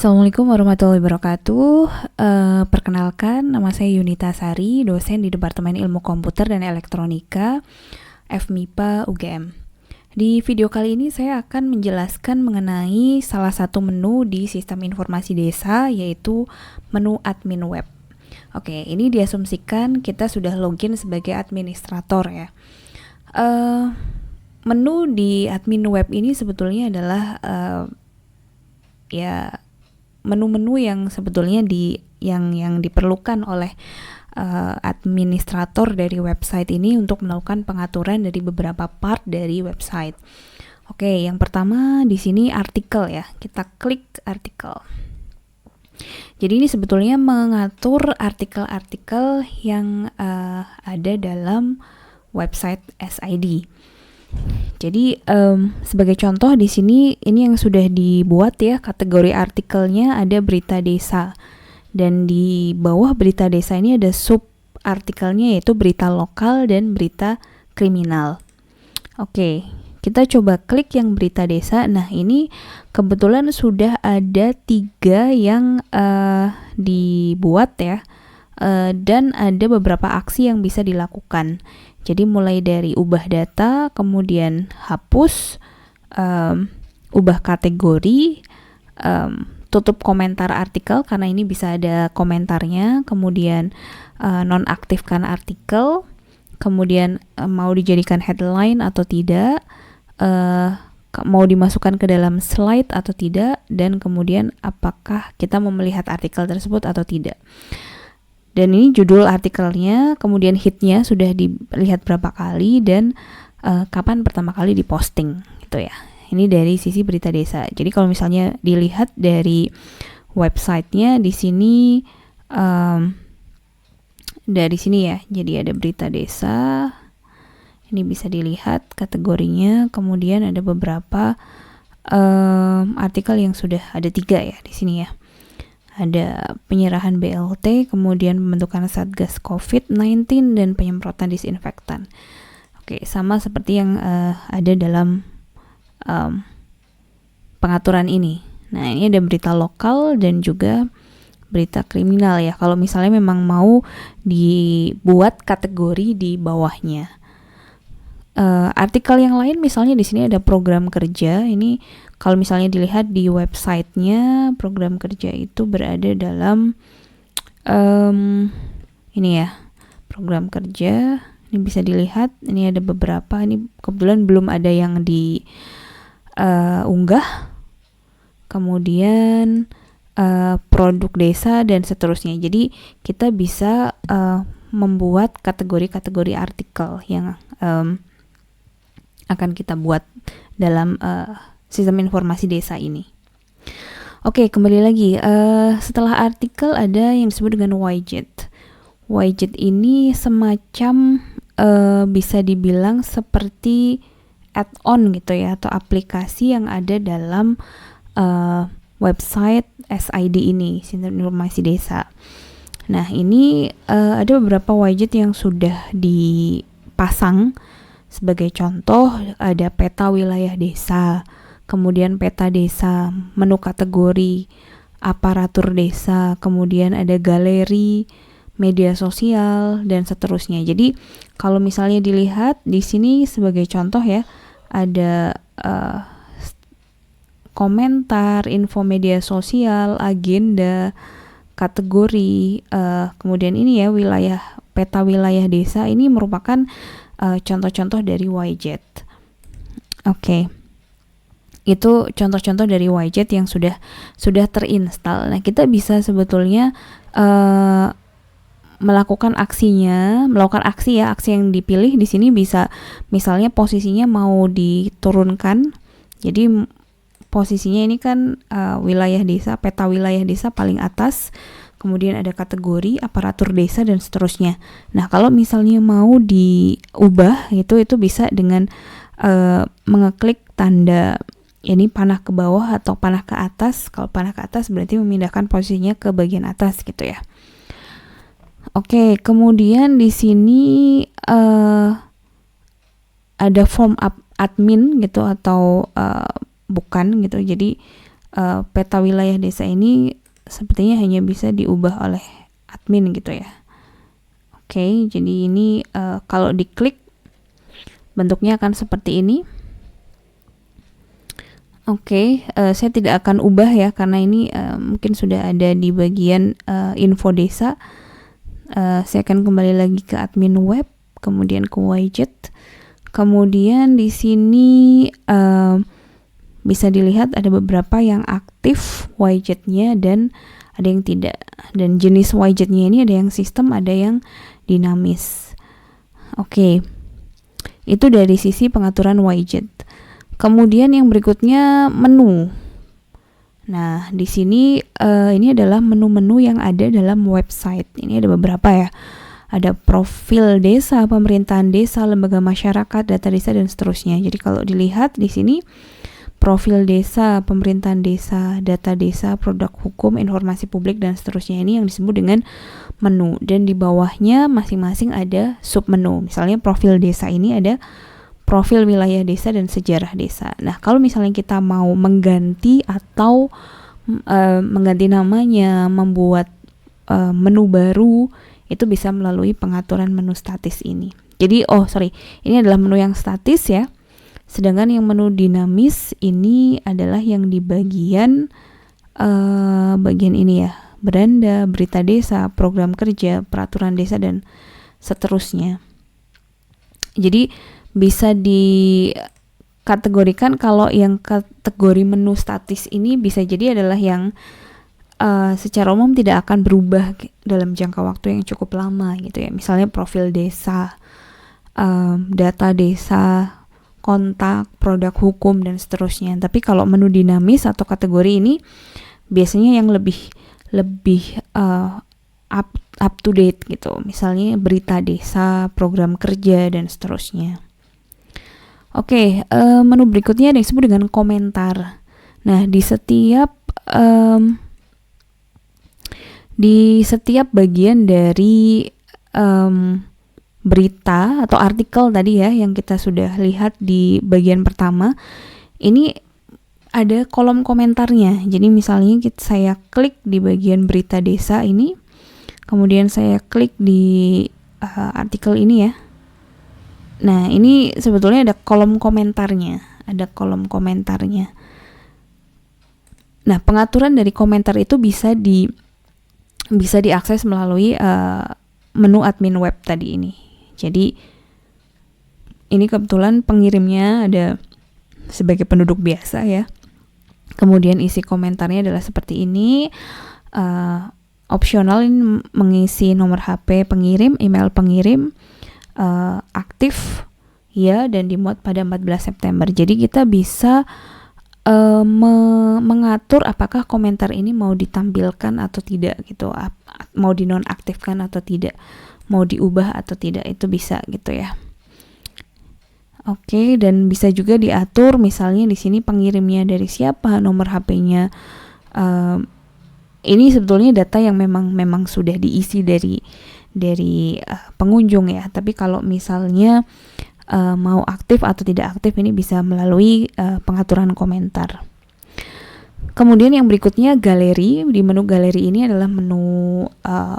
Assalamualaikum warahmatullahi wabarakatuh. Perkenalkan, nama saya Yunita Sari, dosen di Departemen Ilmu Komputer dan Elektronika, FMIPA UGM. Di video kali ini saya akan menjelaskan mengenai salah satu menu di sistem informasi desa, yaitu menu admin web. Oke, ini diasumsikan kita sudah login sebagai administrator ya. Menu di admin web ini sebetulnya adalah menu-menu yang sebetulnya yang diperlukan oleh administrator dari website ini untuk melakukan pengaturan dari beberapa part dari website. Oke, yang pertama di sini artikel ya. Kita klik artikel. Jadi ini sebetulnya mengatur artikel-artikel yang ada dalam website SID. Jadi sebagai contoh di sini ini yang sudah dibuat ya, kategori artikelnya ada berita desa, dan di bawah berita desa ini ada sub artikelnya yaitu berita lokal dan berita kriminal. Oke, kita coba klik yang berita desa. Nah, ini kebetulan sudah ada 3 yang dibuat ya, dan ada beberapa aksi yang bisa dilakukan. Jadi mulai dari ubah data, kemudian hapus, ubah kategori, tutup komentar artikel karena ini bisa ada komentarnya, kemudian nonaktifkan artikel, kemudian mau dijadikan headline atau tidak, mau dimasukkan ke dalam slide atau tidak, dan kemudian apakah kita mau melihat artikel tersebut atau tidak. Dan ini judul artikelnya, kemudian hitnya sudah dilihat berapa kali, dan kapan pertama kali diposting gitu ya. Ini dari sisi berita desa. Jadi kalau misalnya dilihat dari websitenya di sini, dari sini ya. Jadi ada berita desa. Ini bisa dilihat kategorinya. Kemudian ada beberapa artikel yang sudah ada 3 ya di sini ya. Ada penyerahan BLT, kemudian pembentukan Satgas COVID-19, dan penyemprotan disinfektan. Oke, sama seperti yang ada dalam pengaturan ini. Nah, ini ada berita lokal dan juga berita kriminal ya. Kalau misalnya memang mau dibuat kategori di bawahnya. Artikel yang lain misalnya di sini ada program kerja. Ini kalau misalnya dilihat di websitenya, program kerja itu berada dalam ini ya, program kerja. Ini bisa dilihat, ini ada beberapa. Ini kebetulan belum ada yang diunggah. Kemudian produk desa dan seterusnya. Jadi kita bisa membuat kategori-kategori artikel yang akan kita buat dalam sistem informasi desa ini. Oke, kembali lagi. Setelah artikel ada yang disebut dengan widget. Widget ini semacam bisa dibilang seperti add-on gitu ya, atau aplikasi yang ada dalam website SID ini, sistem informasi desa. Nah, ini ada beberapa widget yang sudah dipasang. Sebagai contoh, ada peta wilayah desa, kemudian peta desa, menu kategori, aparatur desa, kemudian ada galeri, media sosial, dan seterusnya. Jadi, kalau misalnya dilihat di sini sebagai contoh ya, ada komentar, info media sosial, agenda, kategori, kemudian ini ya, peta wilayah desa. Ini merupakan contoh-contoh dari widget. Oke. Itu contoh-contoh dari widget yang sudah terinstall. Nah, kita bisa sebetulnya melakukan aksi yang dipilih di sini. Bisa misalnya posisinya mau diturunkan. Jadi posisinya ini kan wilayah desa, peta wilayah desa paling atas. Kemudian ada kategori, aparatur desa, dan seterusnya. Nah, kalau misalnya mau diubah itu bisa dengan mengeklik tanda ini panah ke bawah atau panah ke atas. Kalau panah ke atas berarti memindahkan posisinya ke bagian atas gitu ya. Oke, kemudian di sini ada form admin gitu atau bukan gitu. Jadi peta wilayah desa ini sepertinya hanya bisa diubah oleh admin gitu ya. Oke, jadi ini kalau diklik bentuknya akan seperti ini. Oke, saya tidak akan ubah ya karena ini mungkin sudah ada di bagian info desa. Saya akan kembali lagi ke admin web, kemudian ke widget. Kemudian di sini bisa dilihat ada beberapa yang aktif widgetnya dan ada yang tidak. Dan jenis widgetnya ini ada yang sistem, ada yang dinamis. Oke, itu dari sisi pengaturan widget. Kemudian yang berikutnya menu. Nah, di sini ini adalah menu-menu yang ada dalam website. Ini ada beberapa ya. Ada profil desa, pemerintahan desa, lembaga masyarakat, data desa dan seterusnya. Jadi kalau dilihat di sini profil desa, pemerintahan desa, data desa, produk hukum, informasi publik dan seterusnya, ini yang disebut dengan menu. Dan di bawahnya masing-masing ada submenu. Misalnya profil desa ini ada profil wilayah desa dan sejarah desa. Nah, kalau misalnya kita mau mengganti atau mengganti namanya, membuat menu baru, itu bisa melalui pengaturan menu statis ini. Jadi, ini adalah menu yang statis ya. Sedangkan yang menu dinamis ini adalah yang di bagian ini ya, beranda, berita desa, program kerja, peraturan desa dan seterusnya. Jadi bisa dikategorikan kalau yang kategori menu statis ini bisa jadi adalah yang secara umum tidak akan berubah dalam jangka waktu yang cukup lama gitu ya. Misalnya profil desa, data desa, kontak, produk hukum dan seterusnya. Tapi kalau menu dinamis atau kategori ini biasanya yang lebih up to date gitu. Misalnya berita desa, program kerja dan seterusnya. Oke, menu berikutnya ada yang disebut dengan komentar. Nah, di setiap bagian dari berita atau artikel tadi ya yang kita sudah lihat di bagian pertama, ini ada kolom komentarnya. Jadi misalnya saya klik di bagian berita desa ini, kemudian saya klik di artikel ini ya. Nah, ini sebetulnya ada kolom komentarnya. Nah, pengaturan dari komentar itu bisa diakses melalui menu admin web tadi ini. Jadi, ini kebetulan pengirimnya ada sebagai penduduk biasa ya. Kemudian isi komentarnya adalah seperti ini. Opsional ini mengisi nomor HP pengirim, email pengirim, aktif ya, dan dimuat pada 14 September. Jadi kita bisa mengatur apakah komentar ini mau ditampilkan atau tidak gitu, mau dinonaktifkan atau tidak, mau diubah atau tidak, itu bisa gitu ya. Oke, dan bisa juga diatur misalnya di sini pengirimnya dari siapa, nomor HP-nya. Ini sebetulnya data yang memang sudah diisi dari pengunjung ya. Tapi kalau misalnya mau aktif atau tidak aktif, ini bisa melalui pengaturan komentar. Kemudian yang berikutnya galeri. Di menu galeri ini adalah menu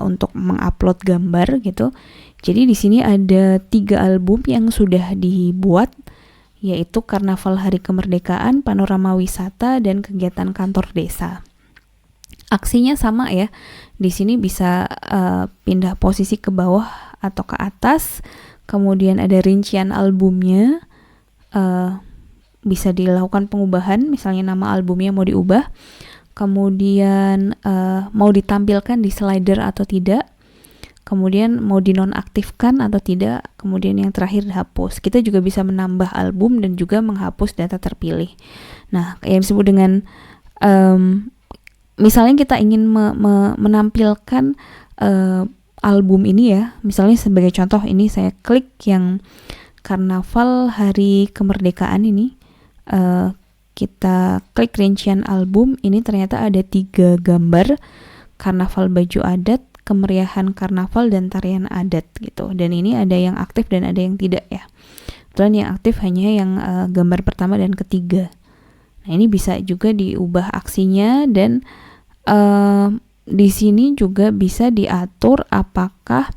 untuk mengupload gambar gitu. Jadi di sini ada 3 album yang sudah dibuat, yaitu Karnaval Hari Kemerdekaan, Panorama Wisata, dan Kegiatan Kantor Desa. Aksinya sama ya. Di sini bisa pindah posisi ke bawah atau ke atas. Kemudian ada rincian albumnya. Bisa dilakukan pengubahan, misalnya nama albumnya mau diubah. Kemudian mau ditampilkan di slider atau tidak. Kemudian mau dinonaktifkan atau tidak. Kemudian yang terakhir hapus. Kita juga bisa menambah album dan juga menghapus data terpilih. Nah, yang disebut dengan misalnya kita ingin menampilkan album ini ya. Misalnya sebagai contoh ini saya klik yang Karnaval Hari Kemerdekaan ini. Kita klik rincian album. Ini ternyata ada 3 gambar karnaval baju adat, kemeriahan karnaval, dan tarian adat gitu. Dan ini ada yang aktif dan ada yang tidak ya. Kebetulan yang aktif hanya yang gambar pertama dan ketiga. Nah, ini bisa juga diubah aksinya, dan di sini juga bisa diatur apakah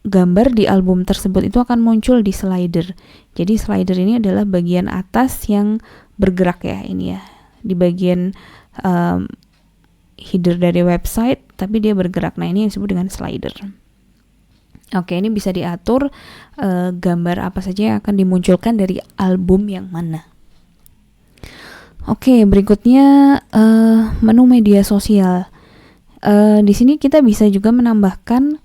gambar di album tersebut itu akan muncul di slider. Jadi slider ini adalah bagian atas yang bergerak ya, ini ya, di bagian header dari website, tapi dia bergerak. Nah, ini yang disebut dengan slider. Oke, ini bisa diatur gambar apa saja yang akan dimunculkan dari album yang mana. Oke, berikutnya menu media sosial. Di sini kita bisa juga menambahkan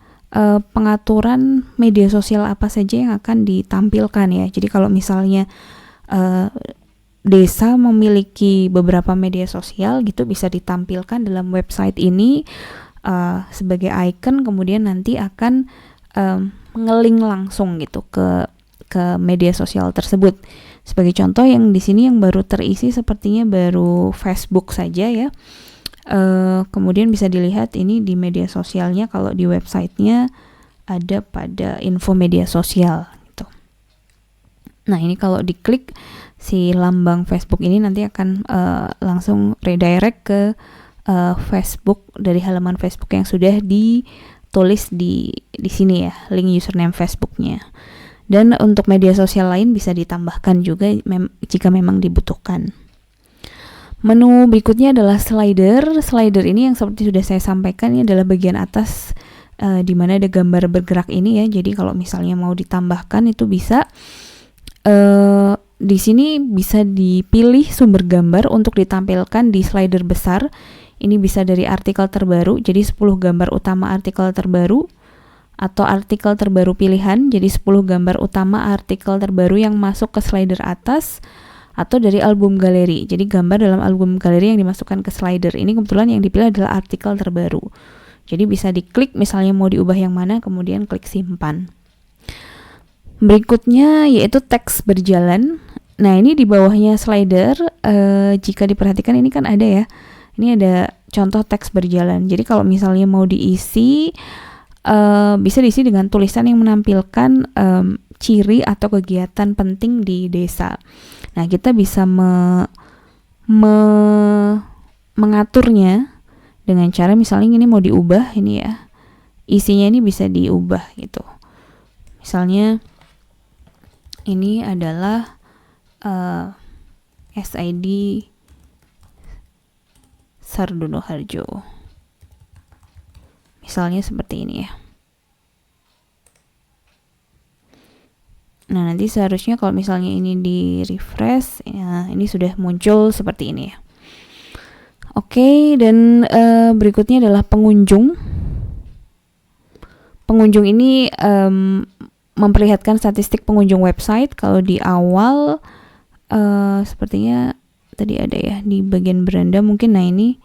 pengaturan media sosial apa saja yang akan ditampilkan ya. Jadi kalau misalnya desa memiliki beberapa media sosial gitu, bisa ditampilkan dalam website ini sebagai icon, kemudian nanti akan nge-link langsung gitu ke media sosial tersebut. Sebagai contoh, yang di sini yang baru terisi sepertinya baru Facebook saja ya. Kemudian bisa dilihat ini di media sosialnya, kalau di websitenya ada pada info media sosial gitu. Nah, ini kalau diklik si lambang Facebook ini nanti akan langsung redirect ke Facebook dari halaman Facebook yang sudah ditulis di sini ya, link username Facebooknya. Dan untuk media sosial lain bisa ditambahkan juga jika memang dibutuhkan. Menu berikutnya adalah slider. Slider ini yang seperti sudah saya sampaikan, ini adalah bagian atas di mana ada gambar bergerak ini ya. Jadi kalau misalnya mau ditambahkan itu bisa. Di sini bisa dipilih sumber gambar untuk ditampilkan di slider besar. Ini bisa dari artikel terbaru, jadi 10 gambar utama artikel terbaru, atau artikel terbaru pilihan, jadi 10 gambar utama artikel terbaru yang masuk ke slider atas, atau dari album galeri, jadi gambar dalam album galeri yang dimasukkan ke slider. Ini kebetulan yang dipilih adalah artikel terbaru, jadi bisa diklik misalnya mau diubah yang mana, kemudian klik simpan. Berikutnya yaitu teks berjalan. Nah, ini di bawahnya slider, jika diperhatikan ini kan ada ya, ini ada contoh teks berjalan. Jadi kalau misalnya mau diisi, bisa diisi dengan tulisan yang menampilkan ciri atau kegiatan penting di desa. Nah, kita bisa mengaturnya dengan cara misalnya ini mau diubah ini ya, isinya ini bisa diubah gitu. Misalnya ini adalah SID Sardonoharjo. Misalnya seperti ini ya. Nah, nanti seharusnya kalau misalnya ini di refresh, ya, ini sudah muncul seperti ini ya. Oke, dan berikutnya adalah pengunjung. Pengunjung ini memperlihatkan statistik pengunjung website. Kalau di awal sepertinya tadi ada ya di bagian beranda mungkin. Nah, ini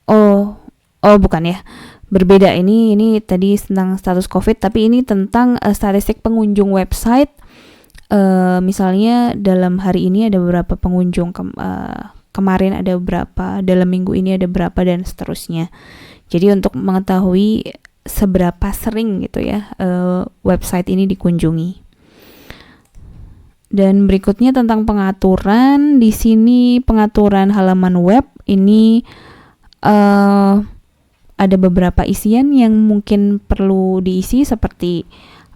oh bukan ya, berbeda. Ini tadi tentang status COVID, tapi ini tentang statistik pengunjung website. Misalnya dalam hari ini ada beberapa pengunjung, kemarin ada berapa, dalam minggu ini ada berapa, dan seterusnya. Jadi untuk mengetahui seberapa sering gitu ya website ini dikunjungi. Dan berikutnya tentang pengaturan. Di sini pengaturan halaman web ini ada beberapa isian yang mungkin perlu diisi, seperti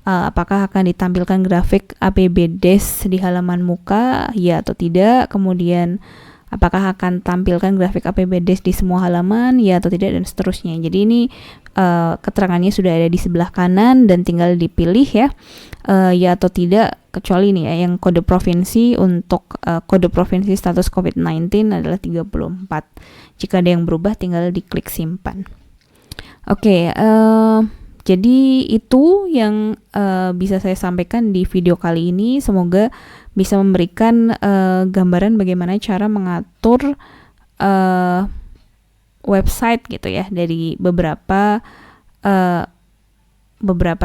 apakah akan ditampilkan grafik APBDes di halaman muka, ya atau tidak. Kemudian apakah akan tampilkan grafik APBDes di semua halaman, ya atau tidak, dan seterusnya. Jadi ini keterangannya sudah ada di sebelah kanan dan tinggal dipilih ya atau tidak, kecuali ini ya yang kode provinsi. Untuk kode provinsi status COVID-19 adalah 34. Jika ada yang berubah tinggal diklik simpan. Oke, jadi itu yang bisa saya sampaikan di video kali ini. Semoga bisa memberikan gambaran bagaimana cara mengatur website gitu ya, dari beberapa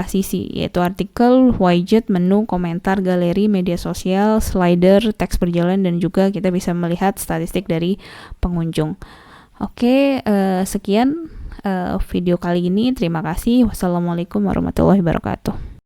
sisi, yaitu artikel, widget, menu, komentar, galeri, media sosial, slider, teks berjalan, dan juga kita bisa melihat statistik dari pengunjung. Oke, sekian video kali ini. Terima kasih. Wassalamualaikum warahmatullahi wabarakatuh.